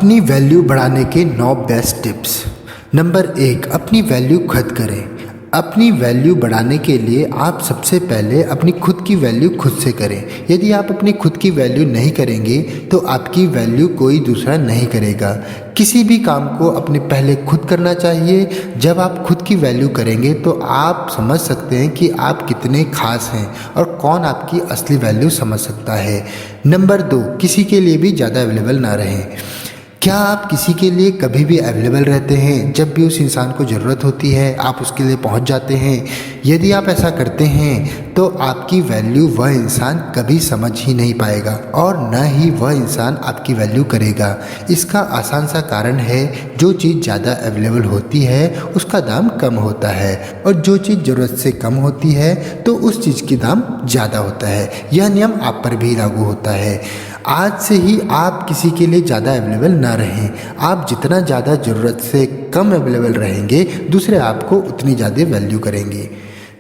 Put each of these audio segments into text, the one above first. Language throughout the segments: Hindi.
अपनी वैल्यू बढ़ाने के 9 बेस्ट टिप्स। नंबर 1, अपनी वैल्यू खुद करें। अपनी वैल्यू बढ़ाने के लिए आप सबसे पहले अपनी खुद की वैल्यू खुद से करें। यदि आप अपनी खुद की वैल्यू नहीं करेंगे तो आपकी वैल्यू कोई दूसरा नहीं करेगा। किसी भी काम को अपने पहले खुद करना चाहिए। जब आप खुद की वैल्यू करेंगे तो आप समझ सकते हैं कि आप कितने खास हैं और कौन आपकी असली वैल्यू समझ सकता है। नंबर 2, किसी के लिए भी ज़्यादा अवेलेबल ना रहें। क्या आप किसी के लिए कभी भी अवेलेबल रहते हैं? जब भी उस इंसान को ज़रूरत होती है आप उसके लिए पहुंच जाते हैं। यदि आप ऐसा करते हैं तो आपकी वैल्यू वह इंसान कभी समझ ही नहीं पाएगा और न ही वह इंसान आपकी वैल्यू करेगा। इसका आसान सा कारण है, जो चीज़ ज़्यादा अवेलेबल होती है उसका दाम कम होता है और जो चीज़ ज़रूरत से कम होती है तो उस चीज़ की दाम ज़्यादा होता है। यह नियम आप पर भी लागू होता है। आज से ही आप किसी के लिए ज़्यादा अवेलेबल ना रहें। आप जितना ज़्यादा ज़रूरत से कम अवेलेबल रहेंगे दूसरे आपको उतनी ज़्यादा वैल्यू करेंगे।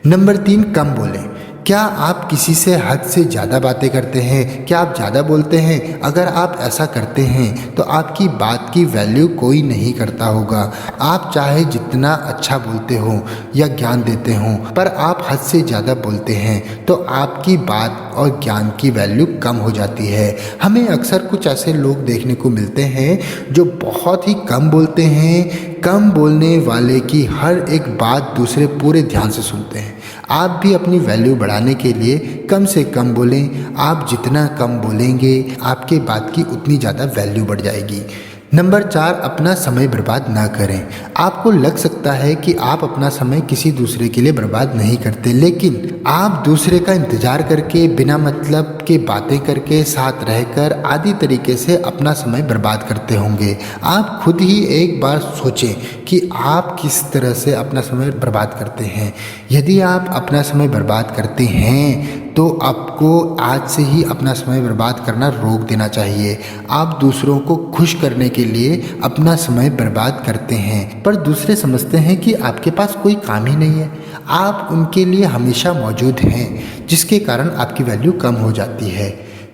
नंबर 3, कम बोलें। क्या आप किसी से हद से ज़्यादा बातें करते हैं? क्या आप ज़्यादा बोलते हैं? अगर आप ऐसा करते हैं तो आपकी बात की वैल्यू कोई नहीं करता होगा। आप चाहे जितना अच्छा बोलते हो या ज्ञान देते हो, पर आप हद से ज़्यादा बोलते हैं तो आपकी बात और ज्ञान की वैल्यू कम हो जाती है। हमें अक्सर कुछ ऐसे लोग देखने को मिलते हैं जो बहुत ही कम बोलते हैं। कम बोलने वाले की हर एक बात दूसरे पूरे ध्यान से सुनते हैं। आप भी अपनी वैल्यू बढ़ाने के लिए कम से कम बोलें। आप जितना कम बोलेंगे आपके बात की उतनी ज़्यादा वैल्यू बढ़ जाएगी। नंबर 4, अपना समय बर्बाद ना करें। आपको लग सकता है कि आप अपना समय किसी दूसरे के लिए बर्बाद नहीं करते, लेकिन आप दूसरे का इंतज़ार करके, बिना मतलब के बातें करके, साथ रहकर आदि तरीके से अपना समय बर्बाद करते होंगे। आप खुद ही एक बार सोचें कि आप किस तरह से अपना समय बर्बाद करते हैं। यदि आप अपना समय बर्बाद करते हैं तो आपको आज से ही अपना समय बर्बाद करना रोक देना चाहिए। आप दूसरों को खुश करने के लिए अपना समय बर्बाद करते हैं, पर दूसरे समझते हैं कि आपके पास कोई काम ही नहीं है। आप उनके लिए हमेशा मौजूद हैं, जिसके कारण आपकी वैल्यू कम हो जाती है।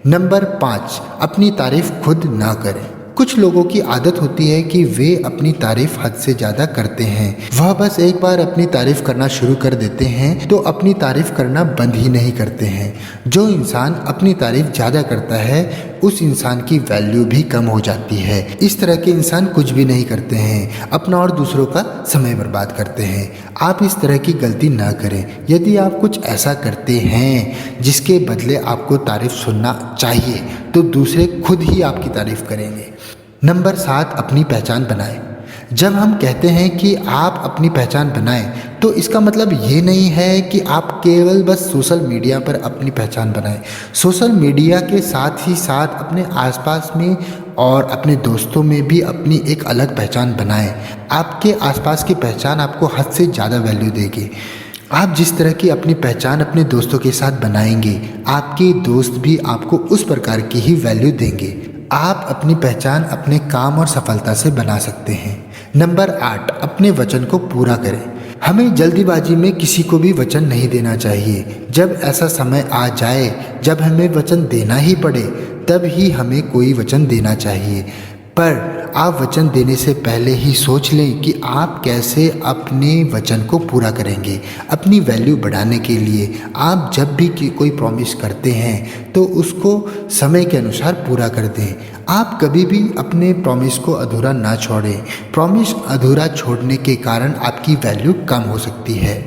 नंबर 5, अपनी तारीफ खुद ना करें। कुछ लोगों की आदत होती है कि वे अपनी तारीफ हद से ज़्यादा करते हैं। वह बस एक बार अपनी तारीफ करना शुरू कर देते हैं तो अपनी तारीफ करना बंद ही नहीं करते हैं। जो इंसान अपनी तारीफ ज़्यादा करता है उस इंसान की वैल्यू भी कम हो जाती है। इस तरह के इंसान कुछ भी नहीं करते हैं, अपना और दूसरों का समय बर्बाद करते हैं। आप इस तरह की गलती ना करें। यदि आप कुछ ऐसा करते हैं जिसके बदले आपको तारीफ सुनना चाहिए तो दूसरे खुद ही आपकी तारीफ करेंगे। नंबर 7, अपनी पहचान बनाएं। जब हम कहते हैं कि आप अपनी पहचान बनाएं तो इसका मतलब ये नहीं है कि आप केवल बस सोशल मीडिया पर अपनी पहचान बनाएं। सोशल मीडिया के साथ ही साथ अपने आसपास में और अपने दोस्तों में भी अपनी एक अलग पहचान बनाएं। आपके आसपास की पहचान आपको हद से ज़्यादा वैल्यू देगी। आप जिस तरह की अपनी पहचान अपने दोस्तों के साथ बनाएंगे, आपके दोस्त भी आपको उस प्रकार की ही वैल्यू देंगे। आप अपनी पहचान अपने काम और सफलता से बना सकते हैं। नंबर 8, अपने वचन को पूरा करें। हमें जल्दीबाजी में किसी को भी वचन नहीं देना चाहिए। जब ऐसा समय आ जाए जब हमें वचन देना ही पड़े तब ही हमें कोई वचन देना चाहिए, पर आप वचन देने से पहले ही सोच लें कि आप कैसे अपने वचन को पूरा करेंगे। अपनी वैल्यू बढ़ाने के लिए आप जब भी कोई प्रॉमिस करते हैं तो उसको समय के अनुसार पूरा कर दें। आप कभी भी अपने प्रॉमिस को अधूरा ना छोड़ें। प्रॉमिस अधूरा छोड़ने के कारण आपकी वैल्यू कम हो सकती है।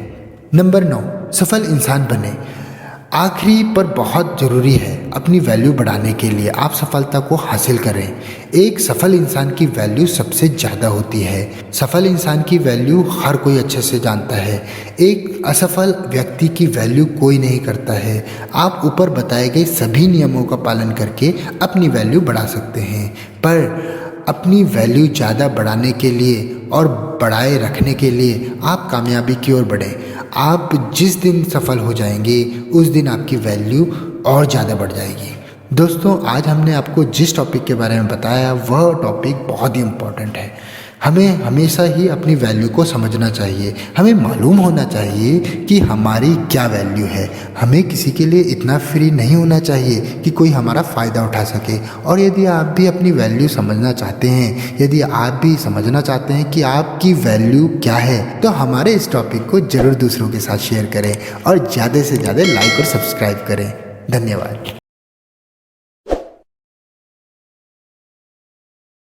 नंबर 9, सफल इंसान बने। आखिरी पर बहुत ज़रूरी है, अपनी वैल्यू बढ़ाने के लिए आप सफलता को हासिल करें। एक सफल इंसान की वैल्यू सबसे ज़्यादा होती है। सफल इंसान की वैल्यू हर कोई अच्छे से जानता है। एक असफल व्यक्ति की वैल्यू कोई नहीं करता है। आप ऊपर बताए गए सभी नियमों का पालन करके अपनी वैल्यू बढ़ा सकते हैं, पर अपनी वैल्यू ज़्यादा बढ़ाने के लिए और बढ़ाए रखने के लिए आप कामयाबी की ओर बढ़ें। आप जिस दिन सफल हो जाएंगे उस दिन आपकी वैल्यू और ज़्यादा बढ़ जाएगी। दोस्तों, आज हमने आपको जिस टॉपिक के बारे में बताया वह टॉपिक बहुत ही इम्पोर्टेंट है। हमें हमेशा ही अपनी वैल्यू को समझना चाहिए। हमें मालूम होना चाहिए कि हमारी क्या वैल्यू है। हमें किसी के लिए इतना फ्री नहीं होना चाहिए कि कोई हमारा फ़ायदा उठा सके। और यदि आप भी अपनी वैल्यू समझना चाहते हैं, यदि आप भी समझना चाहते हैं कि आपकी वैल्यू क्या है, तो हमारे इस टॉपिक को ज़रूर दूसरों के साथ शेयर करें और ज़्यादा से ज़्यादा लाइक और सब्सक्राइब करें। धन्यवाद।